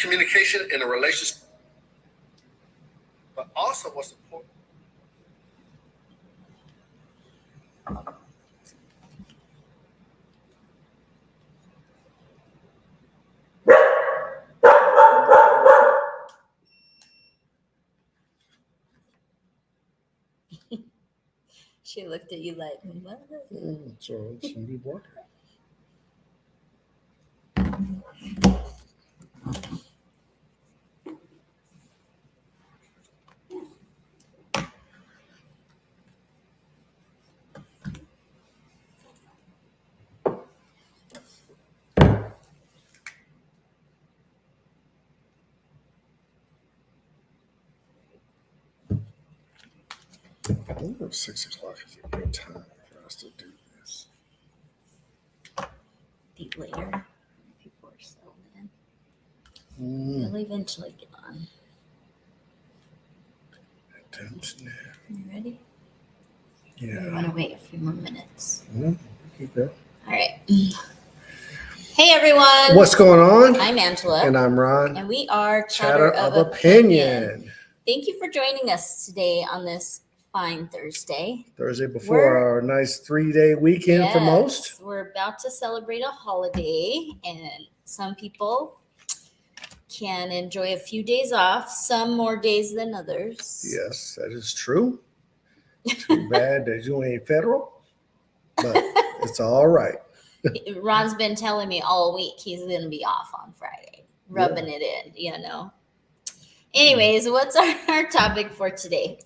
communication in a relationship, but also what's important. She looked at you like, what? So it's gonna be working. I wonder if 6 o'clock is a good time for us to do this. I think later. People are settled in. They'll eventually get on. Attention there. You ready? Yeah. We want to wait a few more minutes. Keep that. All right. Hey, everyone. What's going on? I'm Angela. And I'm Ron. And we are Chatter of Opinion. Thank you for joining us today on this fine Thursday. Thursday before our nice 3-day weekend for most. We're about to celebrate a holiday, and some people can enjoy a few days off, some more days than others. Yes, that is true. Too bad that you ain't federal, but it's all right. Ron's been telling me all week he's going to be off on Friday, rubbing it in, you know. Anyways, what's our topic for today?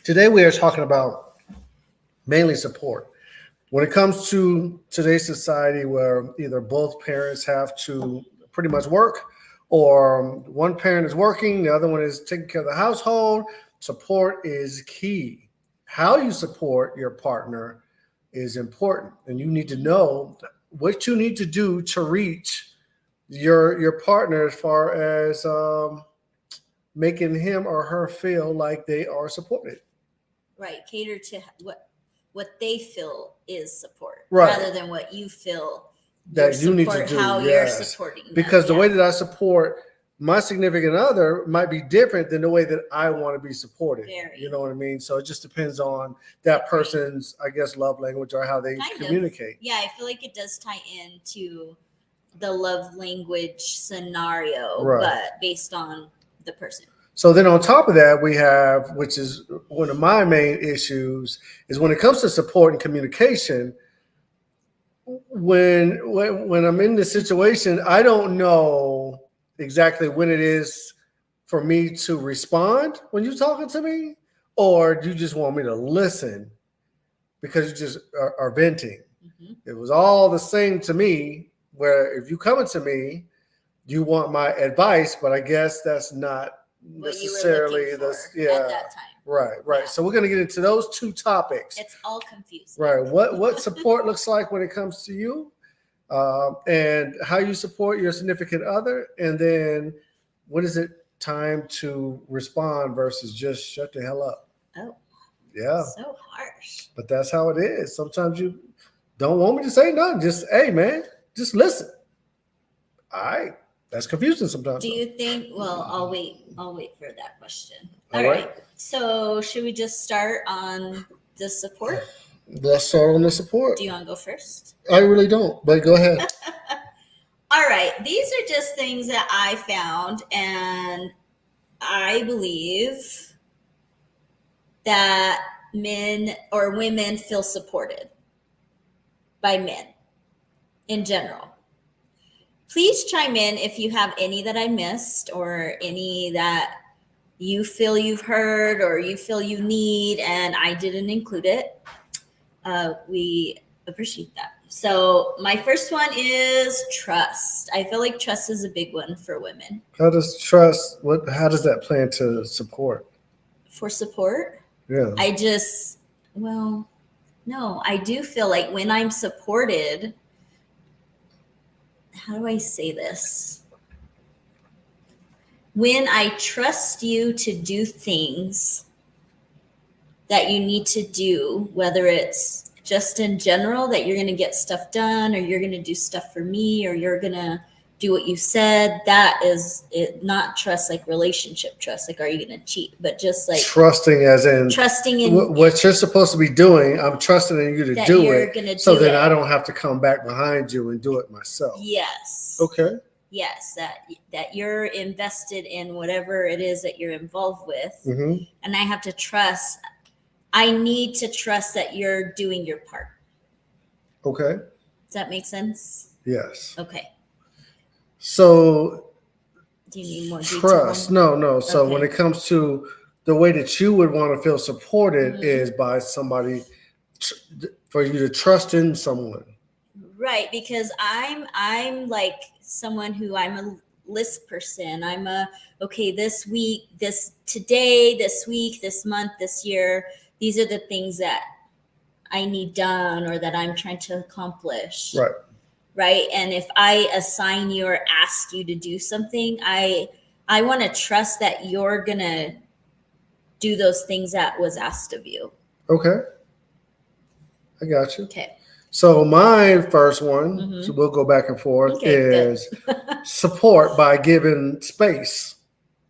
Today we are talking about mainly support. When it comes to today's society where either both parents have to pretty much work, or one parent is working, the other one is taking care of the household, support is key. How you support your partner is important, and you need to know what you need to do to reach your partner as far as making him or her feel like they are supported. Right, cater to what they feel is support, right, rather than what you feel that you need to do. How you're supporting them. Because the way that I support my significant other might be different than the way that I want to be supported. You know what I mean? So it just depends on that person's, I guess, love language or how they communicate. Yeah, I feel like it does tie into the love language scenario, but based on the person. So then on top of that, we have, which is one of my main issues, is when it comes to support and communication, when I'm in this situation, I don't know exactly when it is for me to respond when you're talking to me, or do you just want me to listen because you just are venting? Mm-hmm. It was all the same to me, where if you coming to me, you want my advice, but I guess that's not necessarily at that time. Right. Yeah. So we're going to get into those two topics. It's all confusing. Right. What support looks like when it comes to you, and how you support your significant other, and then when is it time to respond versus just shut the hell up? Oh. Yeah. So harsh. But that's how it is. Sometimes you don't want me to say nothing. Just, hey, man, just listen. All right. That's confusing sometimes. Do you think, well, I'll wait for that question. All right. So should we just start on the support? Let's start on the support. Do you want to go first? I really don't, but go ahead. All right. These are just things that I found, and I believe that men or women feel supported by men in general. Please chime in if you have any that I missed, or any that you feel you've heard or you feel you need and I didn't include it. We appreciate that. So my first one is trust. I feel like trust is a big one for women. How does trust, how does that play into support? For support? Yeah. I do feel like when I'm supported, how do I say this? When I trust you to do things that you need to do, whether it's just in general that you're going to get stuff done, or you're going to do stuff for me, or you're going to do what you said. That is it, not trust like relationship trust. Like, are you going to cheat? But just like Trusting as in trusting in what you're supposed to be doing. I'm trusting in you to that do you're it. gonna So do then it. I don't have to come back behind you and do it myself. Yes. Okay. Yes, that you're invested in whatever it is that you're involved with, Mm-hmm. and I have to trust. I need to trust that you're doing your part. Okay. Does that make sense? Yes. Okay. So Do you need more detail? trust. No. So when Okay. it comes to the way that you would want to feel supported Mhm. is by somebody for you to trust in someone. Right, because I'm like someone who I'm a list person. I'm a okay, this week, this today, this week, this month, this year, these are the things that I need done or that I'm trying to accomplish. Right. Right? And if I assign you or ask you to do something, I want to trust that you're going to do those things that was asked of you. Okay. I got you. Okay. So my first one, Mhm. so we'll go back and forth, Okay, is support by giving space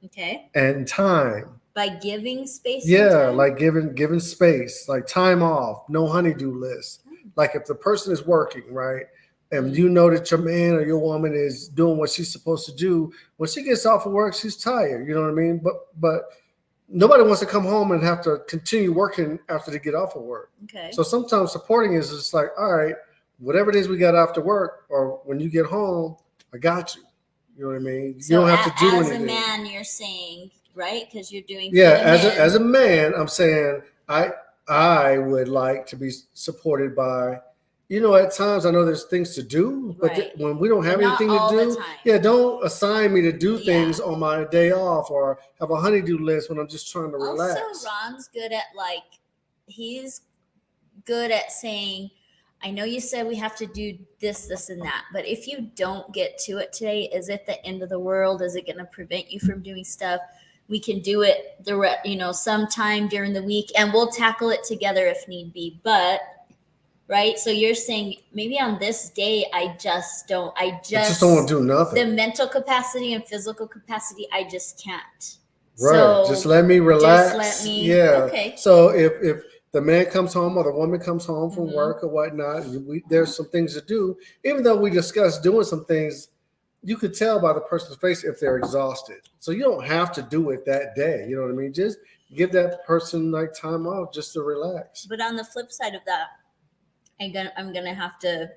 Okay. and time. By giving space and Yeah, time? like giving space, like time off, no honeydew list. Like if the person is working, right, and you know that your man or your woman is doing what she's supposed to do, when she gets off of work, she's tired. You know what I mean? But nobody wants to come home and have to continue working after they get off of work. Okay. So sometimes supporting is just like, all right, whatever it is we got after work, or when you get home, I got you. You know what I mean? So you don't have to do as anything. a man, you're saying, right? Because you're doing Yeah, for the as men. as a man, I'm saying I would like to be supported by, at times I know there's things to do, but Right. when we don't have But not anything to all the do, time. yeah, don't assign me to do Yeah. things on my day off or have a honeydew list when I'm just trying to relax. Also, Ron's good at he's good at saying, I know you said we have to do this, this, and that, but if you don't get to it today, is it the end of the world? Is it going to prevent you from doing stuff? We can do it sometime during the week, and we'll tackle it together if need be. But right, so you're saying maybe on this day, I just don't want to do nothing. The mental capacity and physical capacity, I just can't. Right. So just let me relax. Just let me. Yeah. Okay. So if the man comes home or the woman comes home from Mhm. work or whatnot, there's some things to do. Even though we discussed doing some things, you could tell by the person's face if they're exhausted. So you don't have to do it that day. You know what I mean? Just give that person like time off just to relax. But on the flip side of that, I'm gonna have to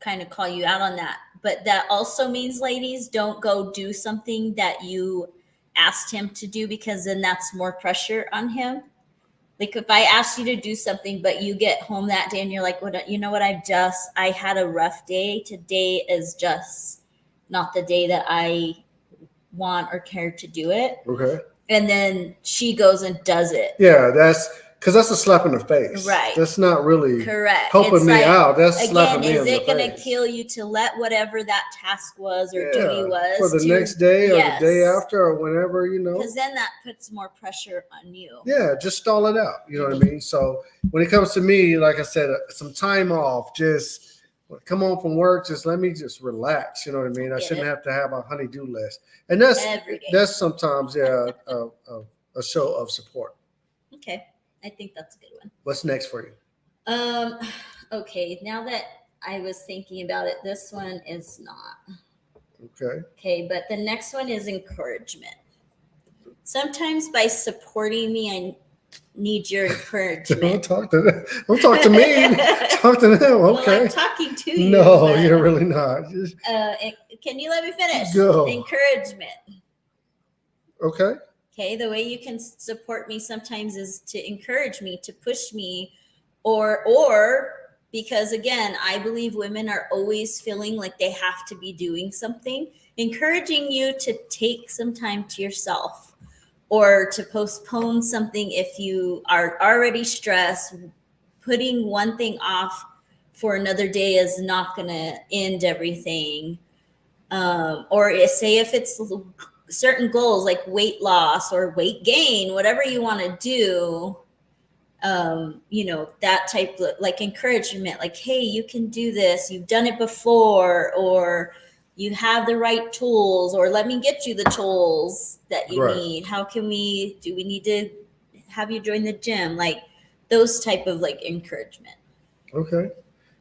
kind of call you out on that. But that also means, ladies, don't go do something that you asked him to do, because then that's more pressure on him. Like if I asked you to do something, but you get home that day and you're like, "What? You know what? I had a rough day. Today is just not the day that I want or care to do it." Okay. And then she goes and does it. Yeah, that's because that's a slap in the face. Right. That's not really Correct. helping It's me like, out. That's again, slapping me in is the it going to face. kill you to let whatever that task was or duty was for the next day or Yes. the day after or whenever, Because then that puts more pressure on you. Yeah, just stall it out. You know what I mean? So when it comes to me, like I said, some time off, just come home from work, just let me just relax. You know what I mean? I Get shouldn't it. have to have a honey-do list. And that's Every day. that's sometimes a show of support. Okay. I think that's a good one. What's next for you? Okay, now that I was thinking about it, this one is not. Okay. Okay, but the next one is encouragement. Sometimes by supporting me, I need your Don't encouragement. talk to them. Don't talk to me. Talk to them. Well, Okay. I'm talking to you. No, but, you're really not. Just, can you let me finish? Go. Encouragement. okay. Okay, the way you can support me sometimes is to encourage me, to push me, or because again, I believe women are always feeling like they have to be doing something, encouraging you to take some time to yourself or to postpone something if you are already stressed. Putting one thing off for another day is not going to end everything. Or say if it's certain goals like weight loss or weight gain, whatever you want to do, that type of like encouragement, like, hey, you can do this, you've done it before, or you have the right tools, or let me get you the tools that you Right. need. How can do we need to have you join the gym? Like those type of like encouragement. Okay.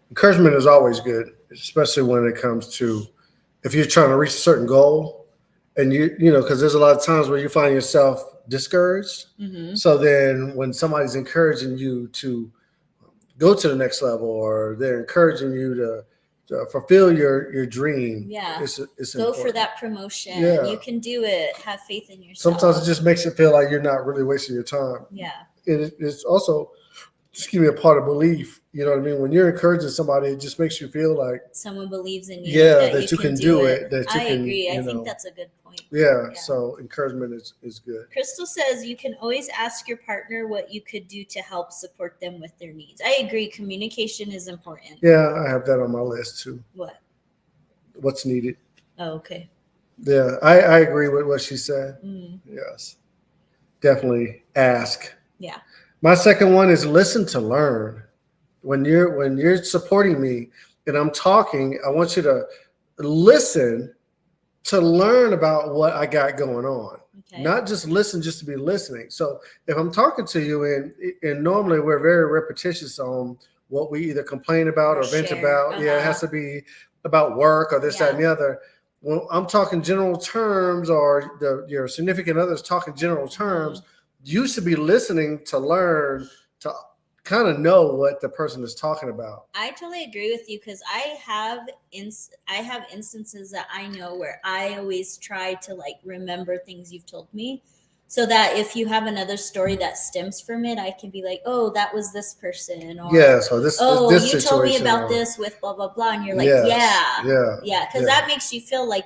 Encouragement is always good, especially when it comes to if you're trying to reach a certain goal, and because there's a lot of times where you find yourself discouraged. Mm-hmm. So then when somebody's encouraging you to go to the next level, or they're encouraging you to fulfill your dream, Yeah. it's Go important. for that promotion. Yeah. You can do it. Have faith in yourself. Sometimes it just makes it feel like you're not really wasting your time. Yeah. It's also just give me a part of belief. You know what I mean? When you're encouraging somebody, it just makes you feel like someone believes in you. Yeah, that you can do it. That you I can, agree. I you think know. that's a good point. Yeah. So encouragement is good. Crystal says you can always ask your partner what you could do to help support them with their needs. I agree. Communication is important. Yeah, I have that on my list too. What? What's needed. Oh, okay. Yeah, I agree with what she said. Mm. Yes. Definitely ask. Yeah. My second one is listen to learn. When you're supporting me and I'm talking, I want you to listen to learn about what I got going on. Okay. Not just listen just to be listening. So if I'm talking to you and normally we're very repetitious on what we either complain about or vent about. Yeah, it has to be about work or this, that, and the other. When I'm talking general terms, or your significant other's talking general terms, you should be listening to learn, to kind of know what the person is talking about. I totally agree with you, because I have instances that I know where I always try to like remember things you've told me, so that if you have another story that stems from it, I can be like, oh, that was this person, or so this you told me about this with blah blah blah, and you're like, because that makes you feel like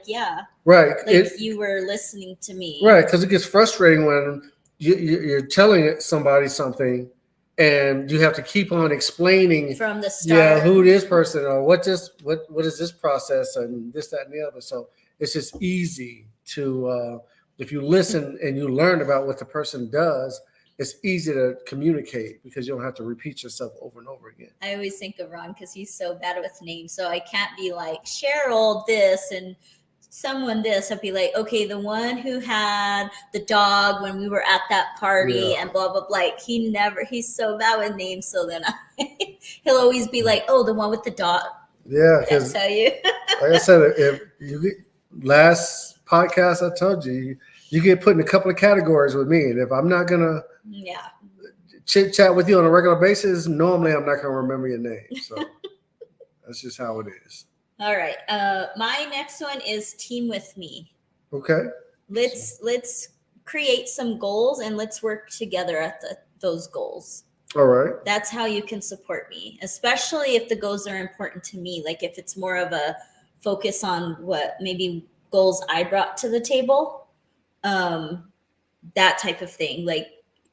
right, like you were listening to me, right, because it gets frustrating when you're telling somebody something and you have to keep on explaining from the start, who this person, or what is this process, and this, that, and the other. So it's just easy to if you listen and you learn about what the person does, it's easy to communicate because you don't have to repeat yourself over and over again. I always think of Ron because he's so bad with names, so I can't be like Cheryl this and someone this. I'd be like, okay, the one who had the dog when we were at that party and blah blah blah. Like he's so bad with names. So then he'll always be like, oh, the one with the dog. Yeah, because tell you. Like I said, if you last podcast I told you get put in a couple of categories with me, and if I'm not gonna chit chat with you on a regular basis, normally I'm not gonna remember your name. So that's just how it is. All right. My next one is team with me. Okay. Let's create some goals and let's work together at those goals. All right. That's how you can support me, especially if the goals are important to me. Like if it's more of a focus on what maybe goals I brought to the table, that type of thing. Like,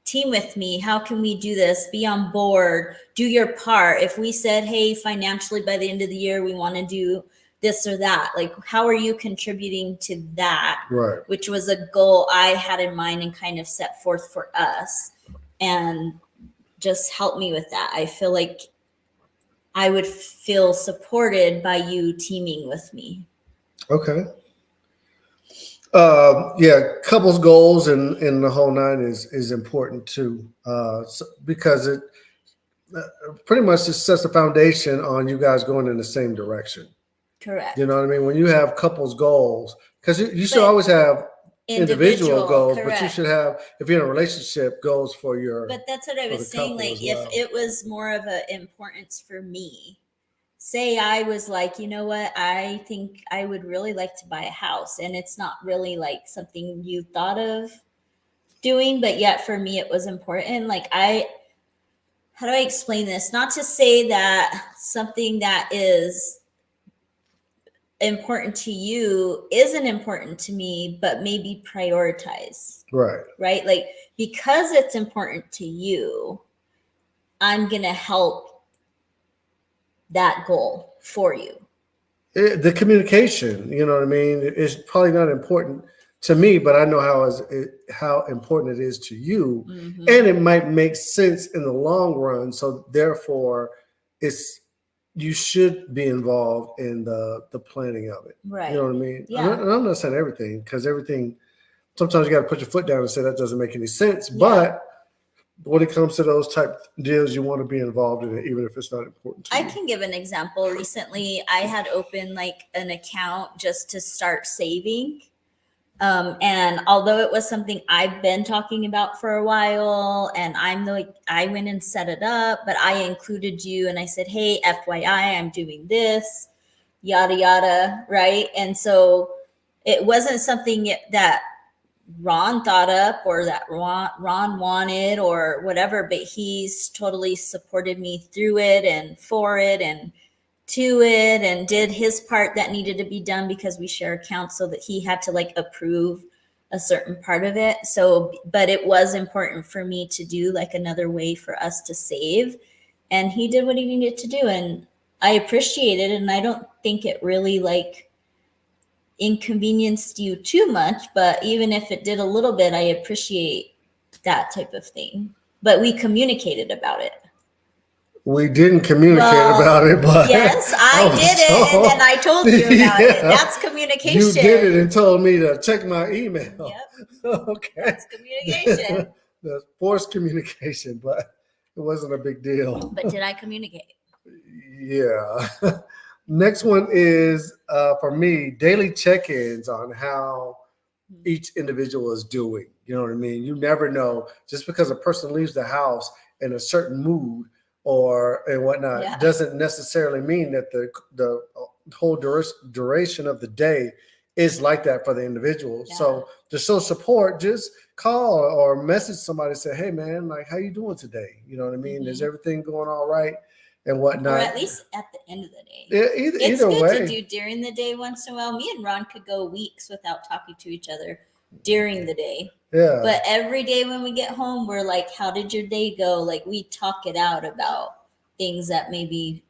team with me. How can we do this? Be on board. Do your part. If we said, hey, financially by the end of the year, we want to do this or that. Like, how are you contributing to that? Right. Which was a goal I had in mind and kind of set forth for us. And just help me with that. I feel like I would feel supported by you teaming with me. Okay. Couples goals and the whole nine is important too, because it pretty much just sets the foundation on you guys going in the same direction. Correct. You know what I mean? When you have couples goals, because you should always have individual goals, correct. But you should have, if you're in a relationship, goals for your. But that's what I was saying. Like, if it was more of an importance for me, say I was like, you know what, I think I would really like to buy a house, and it's not really like something you thought of doing, but yet for me it was important. Like, how do I explain this? Not to say that something that is important to you isn't important to me, but maybe prioritize. Right? Like, because it's important to you, I'm going to help that goal for you. The communication, you know what I mean, is probably not important to me, but I know how important it is to you, and it might make sense in the long run. So therefore, it's you should be involved in the planning of it. Right. You know what I mean? Yeah. And I'm not saying everything, because everything, sometimes you got to put your foot down and say that doesn't make any sense. Yeah. But when it comes to those type deals, you want to be involved in it, even if it's not important to I you. can give an example. Recently, I had opened like an account just to start saving. And although it was something I've been talking about for a while, and I went and set it up, but I included you and I said, hey, FYI, I'm doing this, yada, yada, right? And so it wasn't something that Ron thought up or that Ron wanted or whatever, but he's totally supported me through it and for it and to it, and did his part that needed to be done because we share accounts, so that he had to like approve a certain part of it. So, but it was important for me to do like another way for us to save, and he did what he needed to do, and I appreciate it. And I don't think it really like inconvenienced you too much, but even if it did a little bit, I appreciate that type of thing. But we communicated about it. We didn't communicate about it, but yes, I did it, and then I told you about it. That's communication. You did it and told me to check my email. Yep. Okay. That's communication. That's forced communication, but it wasn't a big deal. But did I communicate? Yeah. Next one is for me, daily check-ins on how each individual is doing. You know what I mean? You never know. Just because a person leaves the house in a certain mood and whatnot, doesn't necessarily mean that the whole duration of the day is like that for the individual. Yeah. So to show support, just call or message somebody, say, hey man, like, how you doing today? You know what I mean? Mm-hmm. Is everything going all right? And whatnot. Or at least at the end of the day. Yeah, it's either good way. to do during the day once in a while. Me and Ron could go weeks without talking to each other during the day. Yeah. But every day when we get home, we're like, how did your day go? Like, we talk it out about things that maybe.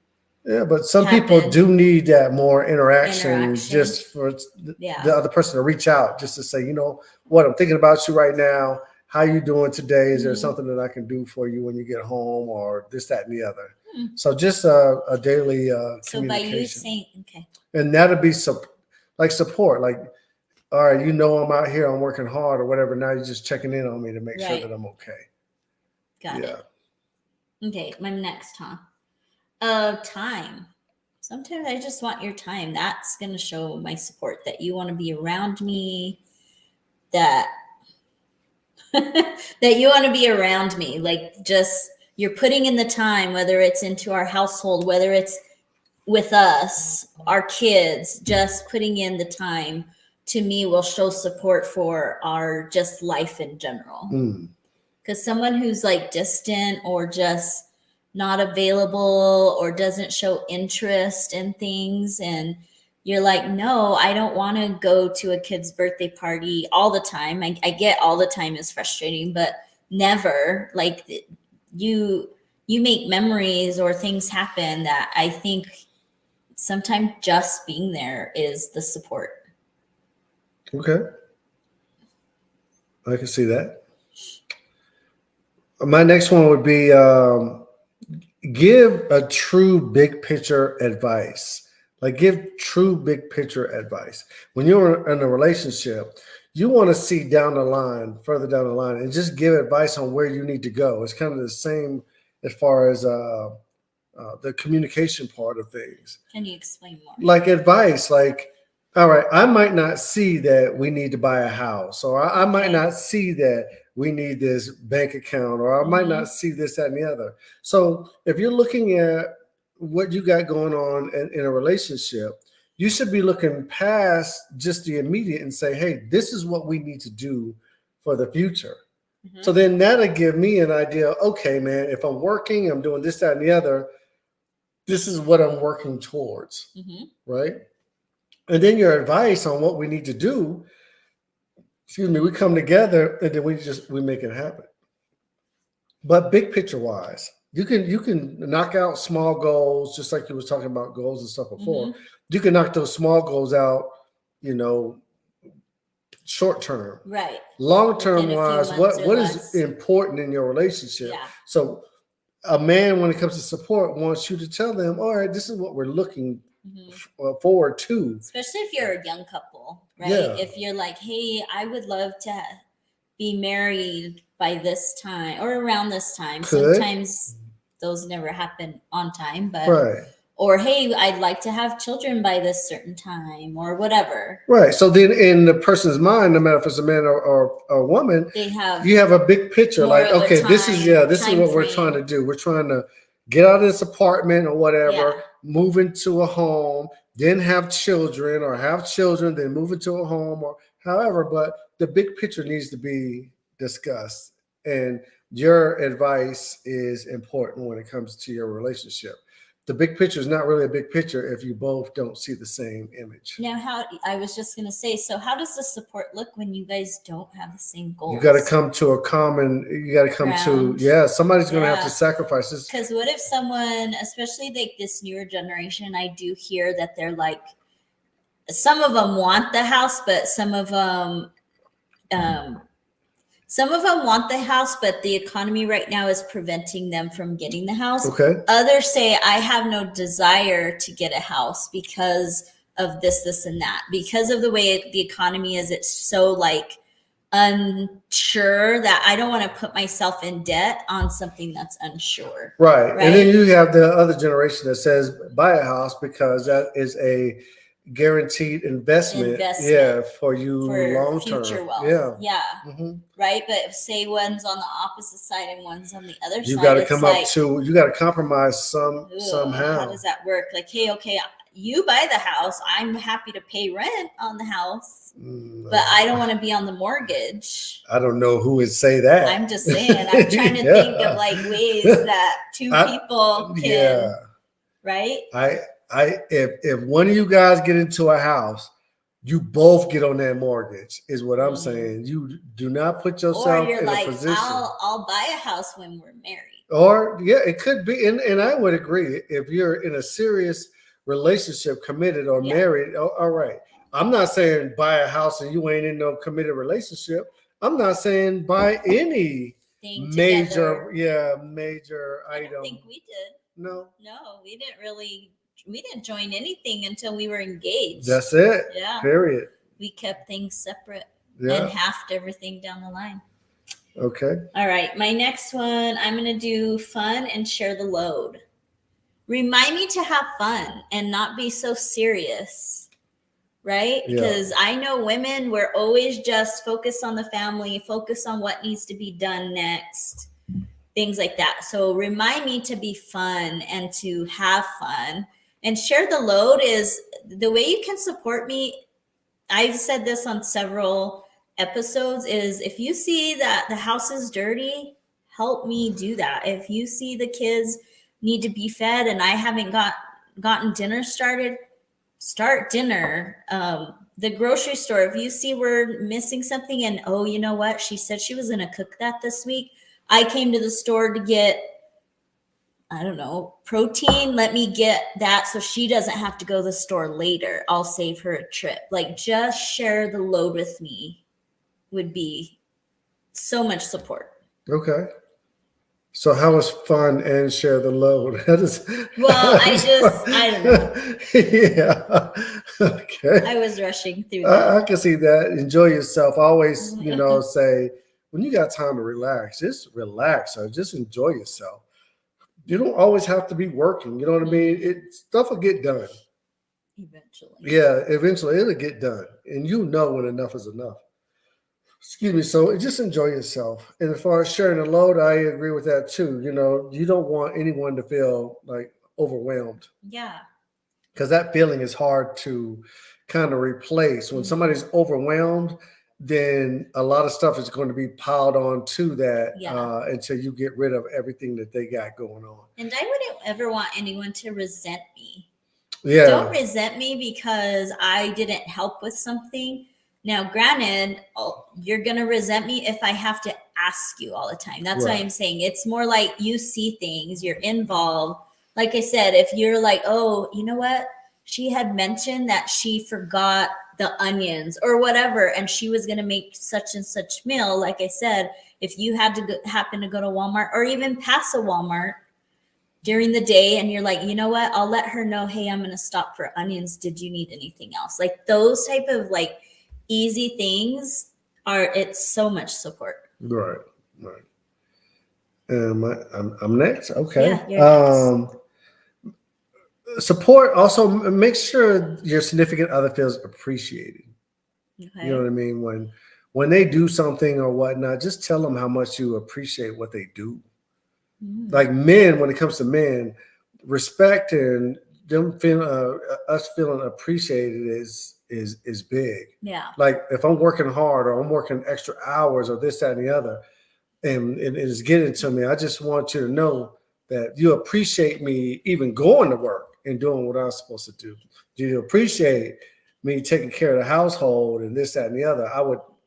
Yeah, but some people do need that more interaction. Just for the other person to reach out, just to say, you know what, I'm thinking about you right now. How you doing today? Is there something that I can do for you when you get home, or this, that, and the other? So just a daily communication. So by you saying, okay. And that'll be like support. Like, all right, you know I'm out here, I'm working hard or whatever. Now you're just checking in on me to make sure that I'm okay. Got it. Okay, my next, time. Sometimes I just want your time. That's going to show my support, that you want to be around me, that that you want to be around me. Like, just you're putting in the time, whether it's into our household, whether it's with us, our kids, just putting in the time, to me, will show support for our just life in general. Because someone who's like distant or just not available or doesn't show interest in things, and you're like, no, I don't want to go to a kid's birthday party all the time. I get all the time is frustrating, but never, like, you make memories or things happen that I think sometimes just being there is the support. Okay. I can see that. My next one would be give a true big picture advice. Like, give true big picture advice. When you're in a relationship, you want to see down the line, further down the line, and just give advice on where you need to go. It's kind of the same as far as the communication part of things. Can you explain more? Like advice, like, all right, I might not see that we need to buy a house, or I might not see that we need this bank account, or I might not see this, that, and the other. So if you're looking at what you got going on in a relationship, you should be looking past just the immediate and say, hey, this is what we need to do for the future. So then that'll give me an idea. Okay, man, if I'm working, I'm doing this, that, and the other, this is what I'm working towards, right? And then your advice on what we need to do, we come together and then we make it happen. But big picture wise, you can knock out small goals, just like you was talking about goals and stuff before. You can knock those small goals out, short term. Right. Long term wise, what is important in your relationship? Yeah. So a man, when it comes to support, wants you to tell them, all right, this is what we're looking Mhm. forward to. Especially if you're a young couple, right? Yeah. If you're like, hey, I would love to be married by this time or around this time. Could. Sometimes those never happen on time, but Right. or hey, I'd like to have children by this certain time or whatever. Right. So then in the person's mind, no matter if it's a man or a woman, They have you have a big picture. more Like, of a okay, this is time what we're frame. trying to do. We're trying to get out of this apartment or whatever, Yeah. move into a home, then have children, or have children, then move into a home, or however. But the big picture needs to be discussed. And your advice is important when it comes to your relationship. The big picture is not really a big picture if you both don't see the same image. Now, I was just going to say, so how does the support look when you guys don't have the same goals? You got to come to a common, somebody's going to have to sacrifice this. Because what if someone, especially like this newer generation, I do hear that they're like, some of them want the house, but some of them want the house, but the economy right now is preventing them from getting the house. Okay. Others say, I have no desire to get a house because of this, and that. Because of the way the economy is, it's so like unsure that I don't want to put myself in debt on something that's unsure. Right. And then you have the other generation that says buy a house because that is a guaranteed investment. Yeah, for you long term. Future wealth. Yeah. Mm-hmm. Right. But say one's on the opposite side and one's on the other side. You got to you got to compromise somehow. How does that work? Like, hey, okay, you buy the house. I'm happy to pay rent on the house, but I don't want to be on the mortgage. I don't know who would say that. I'm just saying. I'm trying to think of like ways that two people can. Yeah. Right. If one of you guys get into a house, you both get on that mortgage, is what I'm saying. You do not put yourself in a position. I'll buy a house when we're married. Or it could be, and I would agree, if you're in a serious relationship, committed or married, all right. I'm not saying buy a house and you ain't in no committed relationship. I'm not saying buy any major item. I think we did. No, we didn't join anything until we were engaged. That's it. Yeah. Period. We kept things separate and halved everything down the line. Okay. All right. My next one, I'm going to do fun and share the load. Remind me to have fun and not be so serious. Right? Because I know women, we're always just focused on the family, focus on what needs to be done next, things like that. So remind me to be fun and to have fun. And share the load is the way you can support me. I've said this on several episodes, is if you see that the house is dirty, help me do that. If you see the kids need to be fed and I haven't gotten dinner started, start dinner. The grocery store, if you see we're missing something and, oh, you know what? She said she was going to cook that this week. I came to the store to get, I don't know, protein. Let me get that so she doesn't have to go to the store later. I'll save her a trip. Like, just share the load with me would be so much support. Okay. So how is fun and share the load? I don't know. Yeah. Okay. I was rushing through that. I can see that. Enjoy yourself. Always, say, when you got time to relax, just relax or just enjoy yourself. You don't always have to be working. You know what I mean? Stuff will get done. Eventually. Yeah, eventually it'll get done. And when enough is enough. Excuse me. So just enjoy yourself. And as far as sharing the load, I agree with that too. You don't want anyone to feel like overwhelmed. Yeah. Because that feeling is hard to kind of replace. When somebody's overwhelmed, then a lot of stuff is going to be piled on to that until you get rid of everything that they got going on. And I wouldn't ever want anyone to resent me. Yeah. Don't resent me because I didn't help with something. Now, granted, you're going to resent me if I have to ask you all the time. That's why I'm saying it's more like you see things, you're involved. Like I said, if you're like, oh, you know what? She had mentioned that she forgot the onions or whatever, and she was going to make such and such meal. Like I said, if you had to happen to go to Walmart or even pass a Walmart, during the day and you're like, you know what, I'll let her know, hey, I'm going to stop for onions, did you need anything else? Like those type of like easy things it's so much support. Right. I'm next. Okay. Yeah, you're next. Support also makes sure your significant other feels appreciated. Okay. You know what I mean? When they do something or whatnot, just tell them how much you appreciate what they do. Like men, when it comes to men, respect and them feeling us feeling appreciated is big. Yeah. Like if I'm working hard or I'm working extra hours or this, that, and the other, and it is getting to me, I just want you to know that you appreciate me even going to work and doing what I'm supposed to do. Do you appreciate me taking care of the household and this, that, and the other?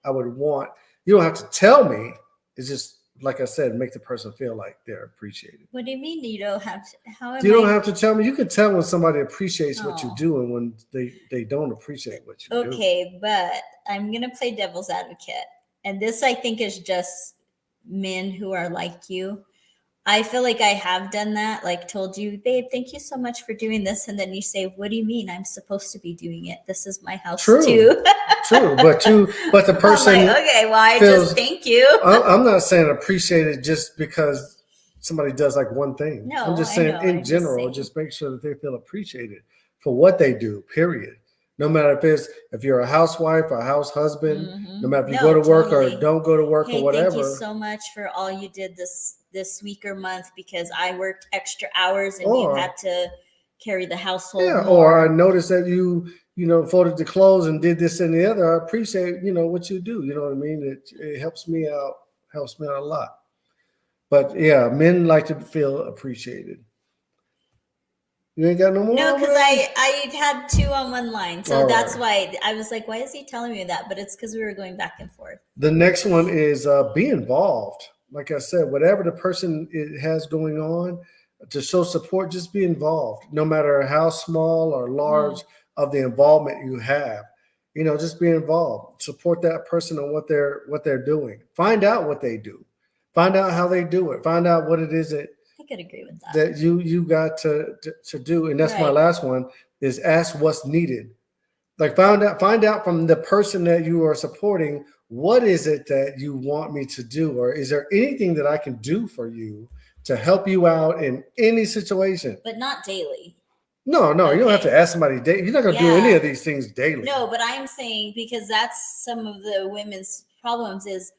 I would want, you don't have to tell me. It's just, like I said, make the person feel like they're appreciated. What do you mean you don't have to? You don't have to tell me. You can tell when somebody appreciates what you Oh. do and when they don't appreciate what you do. Okay, but I'm going to play devil's advocate. And this, I think, is just men who are like you. I feel like I have done that, like told you, babe, thank you so much for doing this. And then you say, what do you mean? I'm supposed to be doing it. This is my house True. too. True. But the person. I'm like, okay, well, I feels- just thank you. I'm not saying appreciate it just because somebody does like one thing. No, I'm just I saying know, in I'm just general, saying. just make sure that they feel appreciated for what they do, period. No matter if you're a housewife, a house husband, no matter if you go to work totally. or don't go to work Hey, or whatever. thank you so much for all you did this week or month because I worked extra hours and you had to carry the household. Yeah, more. or I noticed that you folded the clothes and did this and the other. I appreciate, what you do. You know what I mean? It helps me out a lot. But yeah, men like to feel appreciated. You ain't got no more? No, over because there? I had two on one line. So All that's right. why I was like, why is he telling me that? But it's because we were going back and forth. The next one is be involved. Like I said, whatever the person has going on, to show support, just be involved. No matter how small or large of the involvement you have, just be involved. Support that person on what they're doing. Find out what they do. Find out how they do it. Find out what it is that I could agree with that. that you got to do. And that's my Right. last one is ask what's needed. Like find out from the person that you are supporting, what is it that you want me to do? Or is there anything that I can do for you to help you out in any situation? But not daily. No, you don't have to Okay. ask somebody daily. You're not going to do any Yeah. of these things daily. No, but I'm saying because that's some of the women's problems is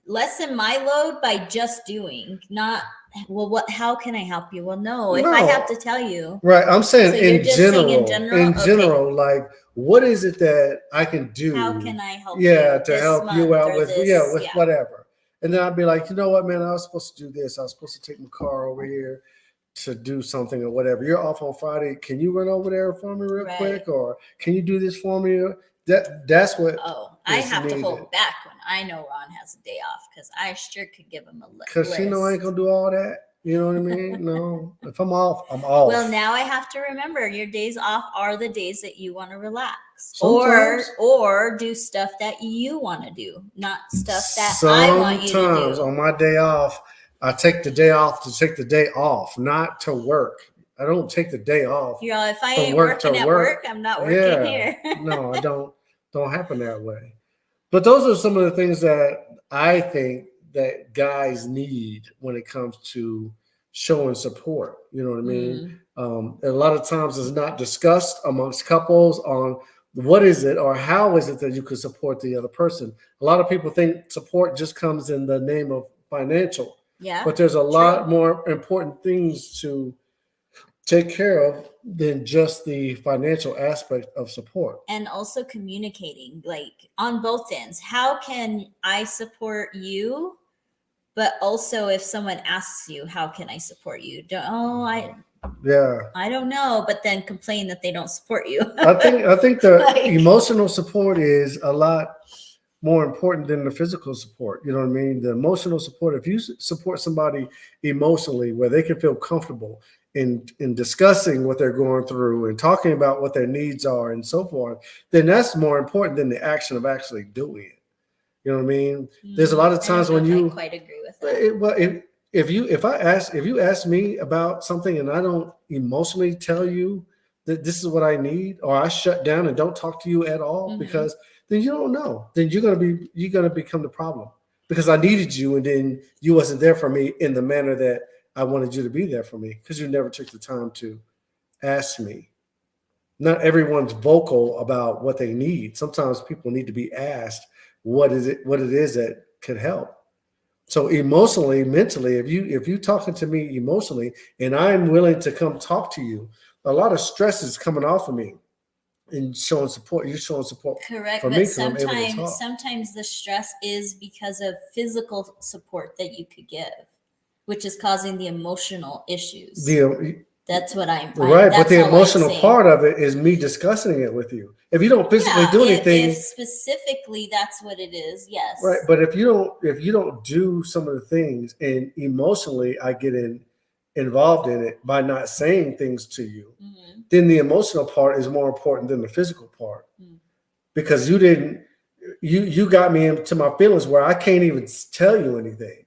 lessen my load by just doing, not well, how can I help you? Well, no, if I No. have to tell you. Right. I'm saying So you're in just saying general. in general? In Okay. general, like what is it that I can do? How can I help you? Yeah, to this help month you out or with this? with whatever. And then I'd be like, you know what, man, I was supposed to do this. I was supposed to take my car over here to do something or whatever. You're off on Friday. Can you run over there for me real Right. quick? Or can you do this for me? That's what Oh, I is have to needed. hold back when I know Ron has a day off because I sure could give him a list. Because I ain't gonna do all that. You know what I mean? No. If I'm off, I'm off. Well, now I have to remember your days off are the days that you want to relax. Sometimes. Or do stuff that you want to do, not stuff that I want you to Sometimes do. on my day off, I take the day off to take the day off, not to work. I don't take the day off. You're all, if I from ain't work to working at work. work, I'm not working Yeah. here. No, I don't happen that way. But those are some of the things that I think that guys need when it comes to showing support. You know what I mean? A lot of times it's not discussed amongst couples on what is it or how is it that you could support the other person. A lot of people think support just comes in the name of financial, Yeah. but there's a lot more important things to take care of than just the financial aspect of support. And also communicating, like on both ends. How can I support you? But also, if someone asks you, how can I support you? I don't know, but then complain that they don't support you. I think the Like- emotional support is a lot more important than the physical support. You know what I mean? The emotional support, if you support somebody emotionally where they can feel comfortable in discussing what they're going through and talking about what their needs are and so forth, then that's more important than the action of actually doing it. You know what I mean? There's a lot of I don't times know when if you I quite agree with that. if you ask me about something and I don't emotionally tell you that this is what I need, or I shut down and don't talk to you at all, Mhm. because then you don't know. Then you're gonna become the problem, because I needed you and then you wasn't there for me in the manner that I wanted you to be there for me, because you never took the time to ask me. Not everyone's vocal about what they need. Sometimes people need to be asked what it is that could help. So emotionally, mentally, if you talking to me emotionally and I'm willing to come talk to you, a lot of stress is coming off of me and showing support. You're showing support Correct, for me but because I'm able to talk. sometimes the stress is because of physical support that you could give, which is causing the emotional issues. That's what I'm Right, but that's the all I'm emotional saying. part of it is me discussing it with you. If you don't physically do anything, if specifically that's what it is, yes. right? But if you don't do some of the things, and emotionally I get involved in it by not saying things to you, Mhm. then the emotional part is more important than the physical part, Mm. because you got me into my feelings where I can't even tell you anything.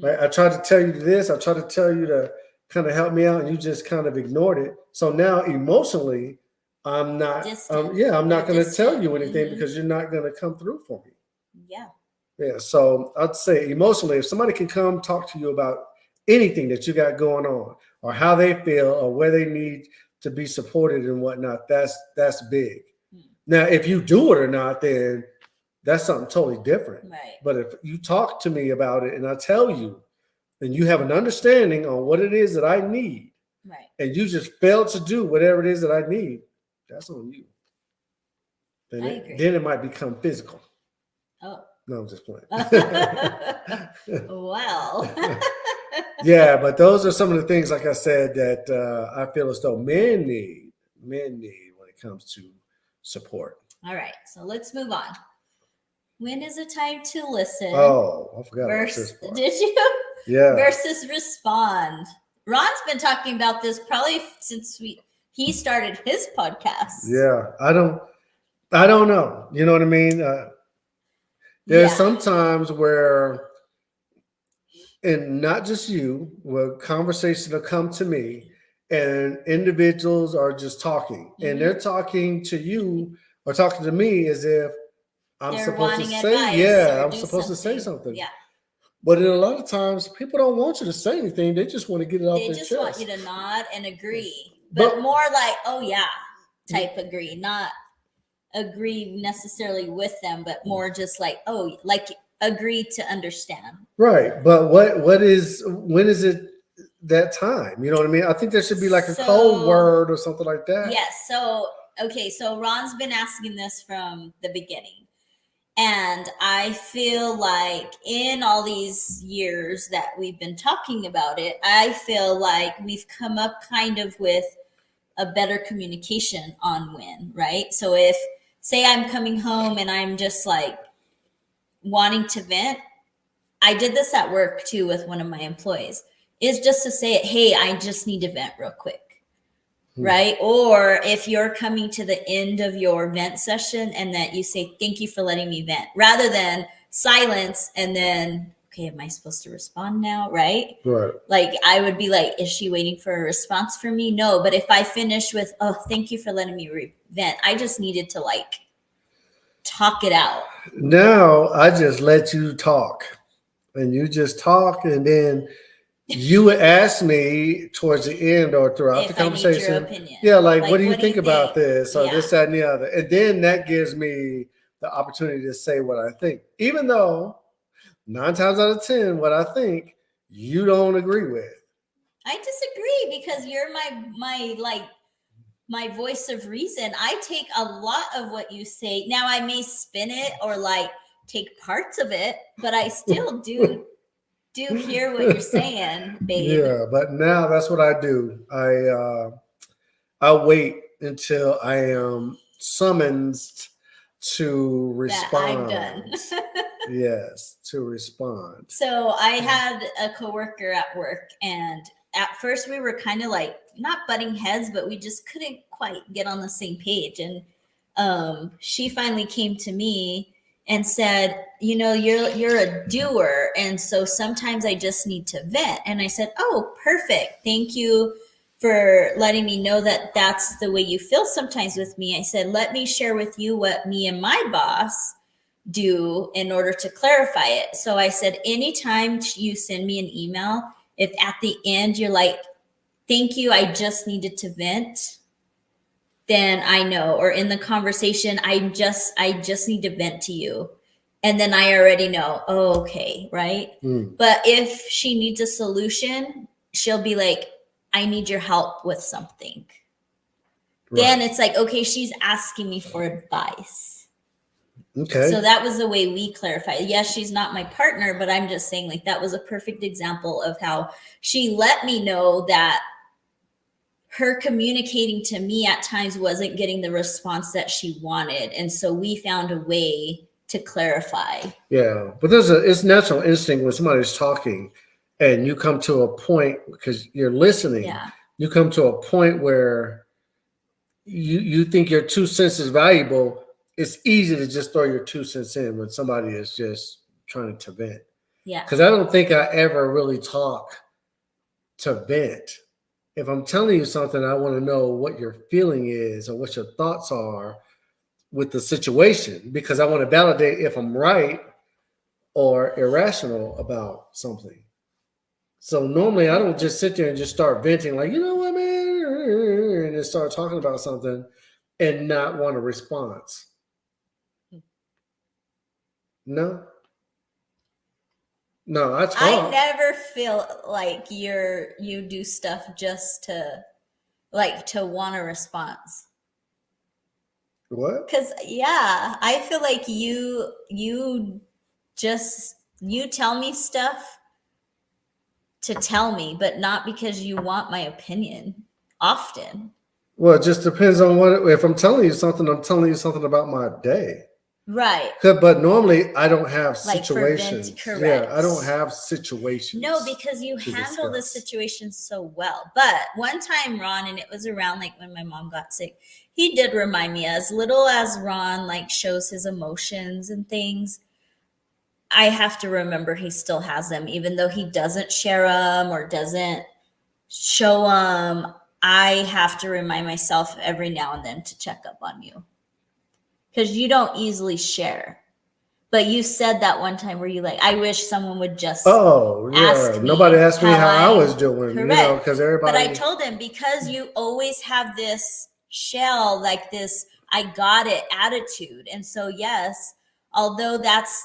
Right? I tried to tell you this, I tried to tell you to kind of help me out, and you just kind of ignored it. So now emotionally, I'm not, Distant. I'm not You're going to tell distant. you anything Mhm. because you're not going to come through for me. Yeah. Yeah. So I'd say emotionally, if somebody can come talk to you about anything that you got going on, or how they feel, or where they need to be supported and whatnot, that's big. Mm. Now, if you do it or not, then that's something totally different. Right. But if you talk to me about it and I tell you, and you have an understanding on what it is that I need, Right. and you just fail to do whatever it is that I need, that's on you. Then I agree. then it might become physical. Oh. No, I'm just playing. Well. Yeah, but those are some of the things, like I said, that I feel as though men need when it comes to support. All right, so let's move on. When is it time to listen? Oh, I forgot about this part. Did you? Yeah. Versus respond. Ron's been talking about this probably since he started his podcast. Yeah, I don't know. You know what I mean? There's some times where, and not just you, where conversations will come to me and individuals are just talking, and they're talking to you or talking to me as if I'm They're supposed to wanting say, advice yeah, or I'm do supposed to say something. Yeah. But in a lot of times, people don't want you to say anything. They just want to get it off They their just chest. want you to nod and agree, but more like, oh yeah, type agree, not agree necessarily with them, but more just like, oh, like agree to understand. Right. But when is it that time? You know what I mean? I think there should be like a code word or something like that. Yes. So, okay. So Ron's been asking this from the beginning. And I feel like in all these years that we've been talking about it, I feel like we've come up kind of with a better communication on when, right? So if, say, I'm coming home and I'm just like wanting to vent, I did this at work too with one of my employees, is just to say, hey, I just need to vent real quick. Right? Or if you're coming to the end of your vent session and that you say, thank you for letting me vent, rather than silence and then, okay, am I supposed to respond now? Right? Right. Like I would be like, is she waiting for a response from me? No. But if I finish with, oh, thank you for letting me vent, I just needed to like talk it out. Now I just let you talk, and you just talk, and then you would ask me towards the end or throughout the conversation. I need your opinion. Yeah, like what do you think about this or Yeah. this, that, and the other? And then that gives me the opportunity to say what I think, even though 9 times out of 10, what I think you don't agree with. I disagree because you're my voice of reason. I take a lot of what you say. Now I may spin it or like take parts of it, but I still do hear what you're saying, babe. Yeah, but now that's what I do. I wait until I am summoned to respond. That I'm done. Yes, to respond. So I had a coworker at work, and at first we were kind of like not butting heads, but we just couldn't quite get on the same page. And she finally came to me and said, you're a doer, and so sometimes I just need to vent. And I said, oh, perfect, thank you for letting me know that that's the way you feel sometimes with me. I said, let me share with you what me and my boss do in order to clarify it. So I said, anytime you send me an email, if at the end you're like, thank you, I just needed to vent, then I know. Or in the conversation, I just need to vent to you. And then I already know, oh, okay, right? But if she needs a solution, she'll be like, I need your help with something. Right. Then it's like, okay, she's asking me for advice. Okay. So that was the way we clarified. Yes, she's not my partner, but I'm just saying, like, that was a perfect example of how she let me know that her communicating to me at times wasn't getting the response that she wanted. And so we found a way to clarify. Yeah, but it's natural instinct when somebody's talking and you come to a point, because you're listening, you come to a point where you think your 2 cents is valuable. It's easy to just throw your 2 cents in when somebody is just trying to vent. Yeah. Because I don't think I ever really talk to vent. If I'm telling you something, I want to know what your feeling is or what your thoughts are with the situation, because I want to validate if I'm right or irrational about something. So normally I don't just sit there and just start venting like, you know what, man, and just start talking about something and not want a response. No, I talk. I never feel like you do stuff just to want a response. What? Because I feel like you tell me stuff to tell me, but not because you want my opinion often. Well, it just depends on if I'm telling you something, I'm telling you something about my day. Right. But normally I don't have situations. Correct. Yeah, I don't have situations. No, because you handle the situation so well. But one time, Ron, and it was around like when my mom got sick, he did remind me, as little as Ron like shows his emotions and things, I have to remember he still has them, even though he doesn't share them or doesn't show them. I have to remind myself every now and then to check up on you, because you don't easily share. But you said that one time where you like, I wish someone would just ask me. Nobody asked me how I was doing. Correct. Because everybody. But I told him, because you always have this shell, like this I got it attitude. And so, yes, although that's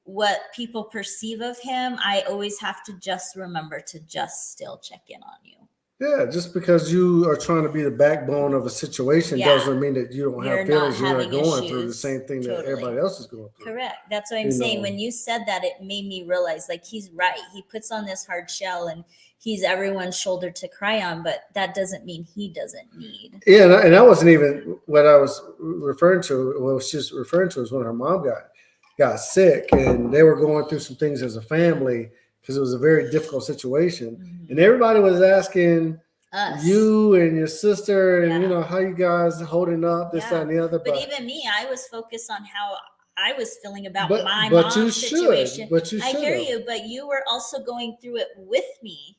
what people perceive of him, I always have to just remember to just still check in on you. Yeah, just because you are trying to be the backbone of a situation doesn't mean that you don't have feelings. You're not going through the same thing that everybody else is going through. Correct. That's what I'm saying. When you said that, it made me realize, like, he's right. He puts on this hard shell and he's everyone's shoulder to cry on, but that doesn't mean he doesn't need. Yeah, and that wasn't even what I was referring to. What she was referring to is when her mom got sick and they were going through some things as a family, because it was a very difficult situation. Mm-hmm. And everybody was asking us, you and your sister, and how you guys holding up, this, that, and the other. But even me, I was focused on how I was feeling about my mom's situation. I hear you, but you were also going through it with me.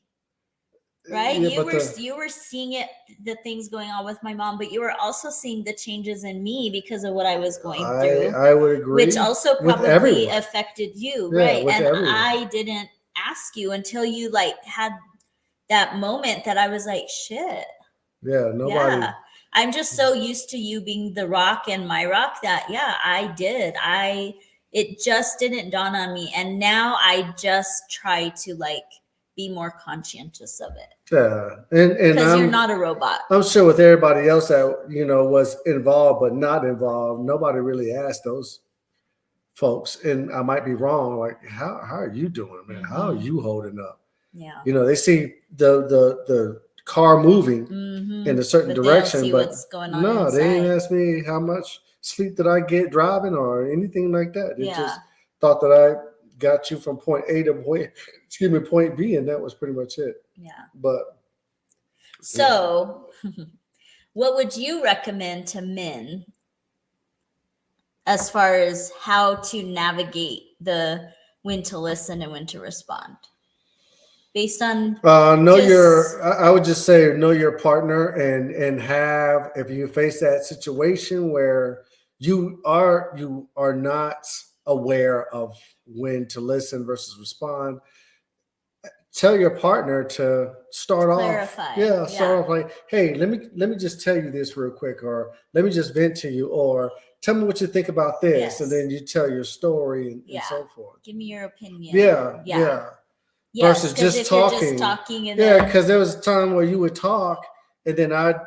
Right? Yeah, you were seeing it, the things going on with my mom, but you were also seeing the changes in me because of what I was going through. I would agree. Which also probably affected you, right? And I didn't ask you until you like had that moment that I was like, shit. Yeah, nobody. Yeah. I'm just so used to you being the rock and my rock that I did. It just didn't dawn on me. And now I just try to like be more conscientious of it. Yeah. And because you're not a robot. I'm sure with everybody else that, was involved but not involved, nobody really asked those folks. And I might be wrong. Like, how are you doing, man? Mm-hmm. How are you holding up? Yeah. They see the car moving in a certain direction, but what's going on no, inside. They didn't ask me how much sleep did I get driving or anything like that. They just thought that I got you from point A to point B, and that was pretty much it. Yeah. But so what would you recommend to men as far as how to navigate the when to listen and when to respond based on Know just- your. I would just say know your partner, and have, if you face that situation where you are not aware of when to listen versus respond, tell your partner to start Clarify, off. yeah. Start off like, hey, let me just tell you this real quick, or let me just vent to you, or tell me what you think about this, Yes. and then you tell your story and Yeah. so forth. give me your opinion. Yeah. Yes, Versus 'cause just if you're talking. just talking and Yeah, then because there was a time where you would talk, and then I'd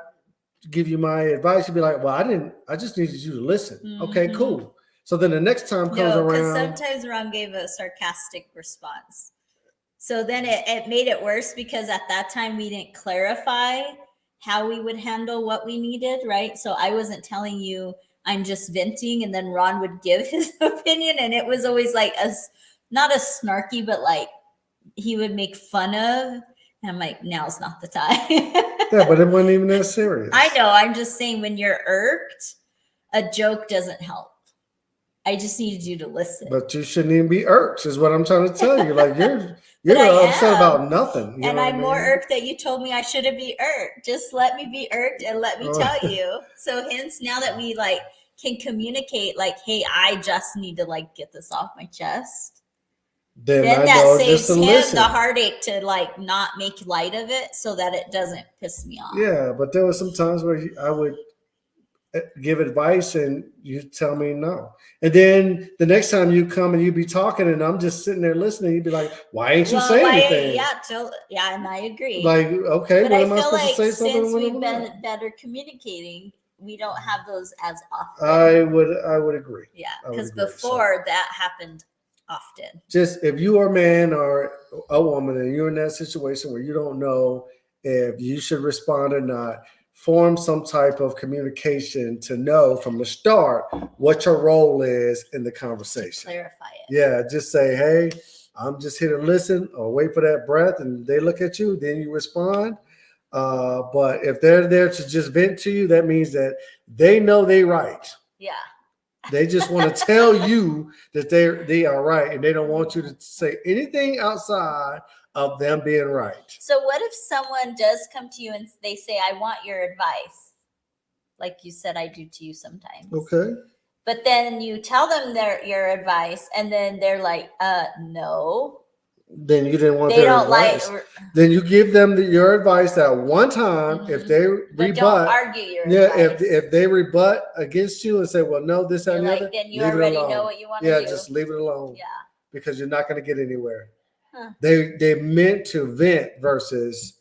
give you my advice. You'd be like, "Well, I just needed you to listen." Okay, Mhm. cool. So then the next time comes no, because around. sometimes Ron gave a sarcastic response. So then it made it worse because at that time we didn't clarify how we would handle what we needed, right? So I wasn't telling you I'm just venting, and then Ron would give his opinion, and it was always like not a snarky, but like he would make fun of. And I'm like, now's not the time. Yeah, but it wasn't even that serious. I know. I'm just saying when you're irked, a joke doesn't help. I just needed you to listen. But you shouldn't even be irked, is what I'm trying to tell you. Like you're But I upset am. about nothing. You And know what I'm I more mean? irked that you told me I shouldn't be irked. Just let me be irked and let me Oh. tell you. So hence now that we like can communicate like, hey, I just need to like get this off my chest. Then I That know saves just to him listen. the heartache to like not make light of it so that it doesn't piss me off. Yeah, but there were some times where I would give advice and you tell me no. And then the next time you come and you be talking and I'm just sitting there listening, you'd be like, why ain't you say anything? Yeah, and I agree. Like, okay, but when I am I feel supposed like to say something? since When we've I'm been not? better communicating, we don't have those as often. I would agree. Yeah, I would because agree. before that happened often. Just if you are a man or a woman and you're in that situation where you don't know if you should respond or not, form some type of communication to know from the start what your role is in the conversation. Clarify it. Yeah, just say, hey, I'm just here to listen, or wait for that breath, and they look at you, then you respond. But if they're there to just vent to you, that means that they know they're right. Yeah. They just want to tell you that they are right, and they don't want you to say anything outside of them being right. So what if someone does come to you and they say, I want your advice? Like you said, I do to you sometimes. Okay. But then you tell them your advice, and then they're like, no. Then you didn't want They their don't advice. like. Then you give them your advice that one time. Mhm. If they But rebut, don't argue your yeah, advice. if they rebut against you and say, well, no, this You're and the like, other, then you leave it already alone. know what you want to Yeah, do. just leave it alone. Yeah. Because you're not going to get anywhere. Huh. They meant to vent versus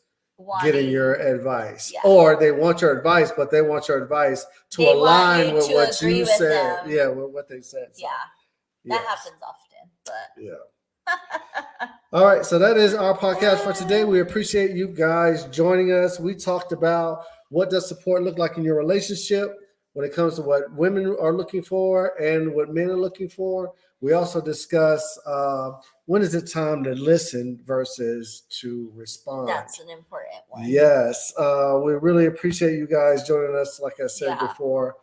getting your advice. Yeah. Or they want your advice, but they want your advice to They align want with you to what agree you with said. them. Yeah, with what they said. So, Yeah. That yes. happens often. But Yeah. All right, so that is our podcast for today. We appreciate you guys joining us. We talked about what does support look like in your relationship when it comes to what women are looking for and what men are looking for. We also discuss when is it time to listen versus to respond. that's an important one. Yes, we really appreciate you guys joining us. Like I said before,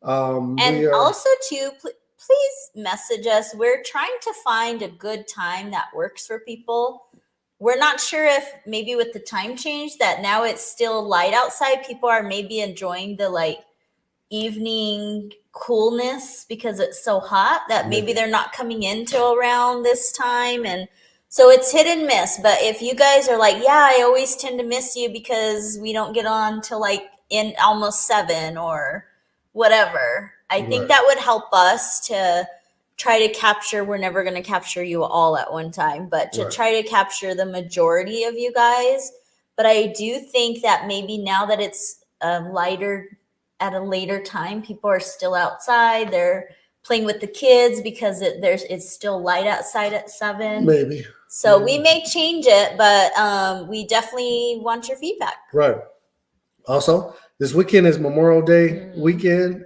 And also too, please message us. We're trying to find a good time that works for people. We're not sure if maybe with the time change that now it's still light outside, people are maybe enjoying the like evening coolness because it's so hot that maybe they're not coming in till around this time. And so it's hit and miss. But if you guys are like, yeah, I always tend to miss you because we don't get on till like in almost 7 or whatever, I think that would help us to try to capture. We're never going to capture you all at one time, but to try to capture the majority of you guys. But I do think that maybe now that it's lighter at a later time, people are still outside. They're playing with the kids because it's still light outside at 7. Maybe. So we may change it, but we definitely want your feedback. Right. Also, this weekend is Memorial Day weekend.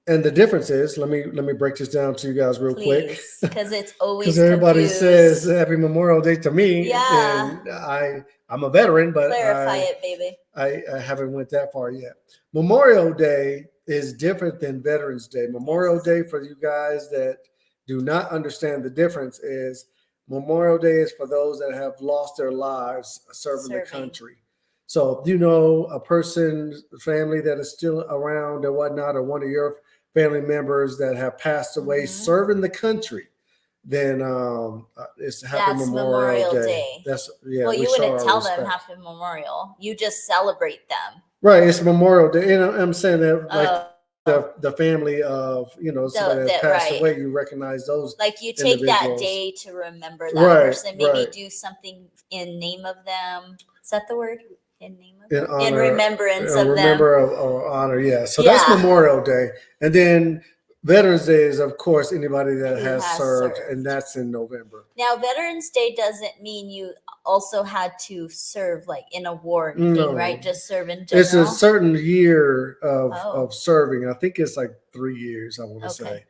And the difference is, let me break this down to you guys real quick. Because it's always because everybody confused. says Happy Memorial Day to me. Yeah. And I'm a veteran, but clarify it, baby. I haven't went that far yet. Memorial Day is different than Veterans Day. Memorial Day, for you guys that do not understand the difference, is Memorial Day is for those that have lost their lives serving the country. So, you know, a person's family that is still around or whatnot, or one of your family members that have passed away serving the country, then it's Happy Memorial Day. That's Well, you wouldn't tell them Happy Memorial. You just celebrate them. Right. It's Memorial Day. And I'm saying that like the family of, you know, somebody that passed away, you recognize those. Like you take that day to remember that person. Maybe do something in name of them. Is that the word? In name of them? In remembrance of them. Remember or honor, yeah. So that's Memorial Day. And then Veterans Day is, of course, anybody that has served, and that's in November. Now, Veterans Day doesn't mean you also had to serve like in a war or anything, right? Just serve in general. It's a certain year of serving. I think it's like 3 years, I want to say.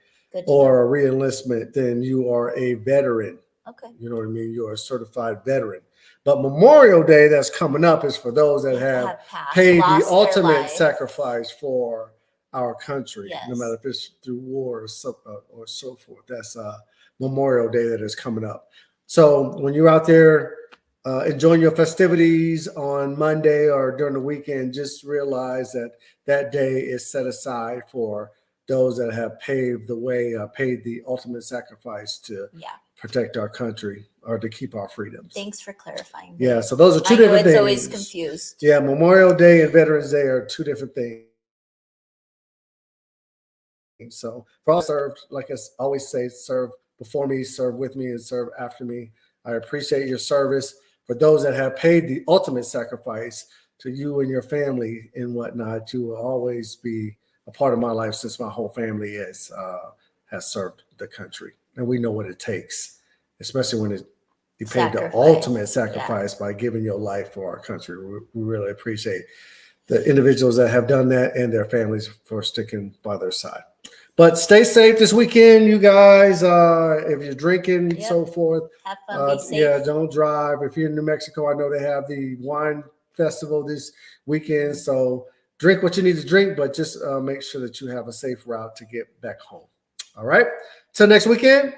Or a re-enlistment, then you are a veteran. Okay. You know what I mean? You're a certified veteran. But Memorial Day that's coming up is for those that have paid the ultimate sacrifice for our country, no matter if it's through war or so forth. That's Memorial Day that is coming up. So when you're out there enjoying your festivities on Monday or during the weekend, just realize that that day is set aside for those that have paved the way, paid the ultimate sacrifice to protect our country or to keep our freedoms. Thanks for clarifying. Yeah, so those are two different things. It's always confused. Yeah, Memorial Day and Veterans Day are two different things. So for all served, like I always say, serve before me, serve with me, and serve after me. I appreciate your service. For those that have paid the ultimate sacrifice to you and your family and whatnot, you will always be a part of my life since my whole family has served the country. And we know what it takes, especially when you paid the ultimate sacrifice by giving your life for our country. We really appreciate the individuals that have done that and their families for sticking by their side. But stay safe this weekend, you guys. If you're drinking and so forth, have fun, be safe. Yeah, don't drive. If you're in New Mexico, I know they have the wine festival this weekend. So drink what you need to drink, but just make sure that you have a safe route to get back home. All right. Till next weekend.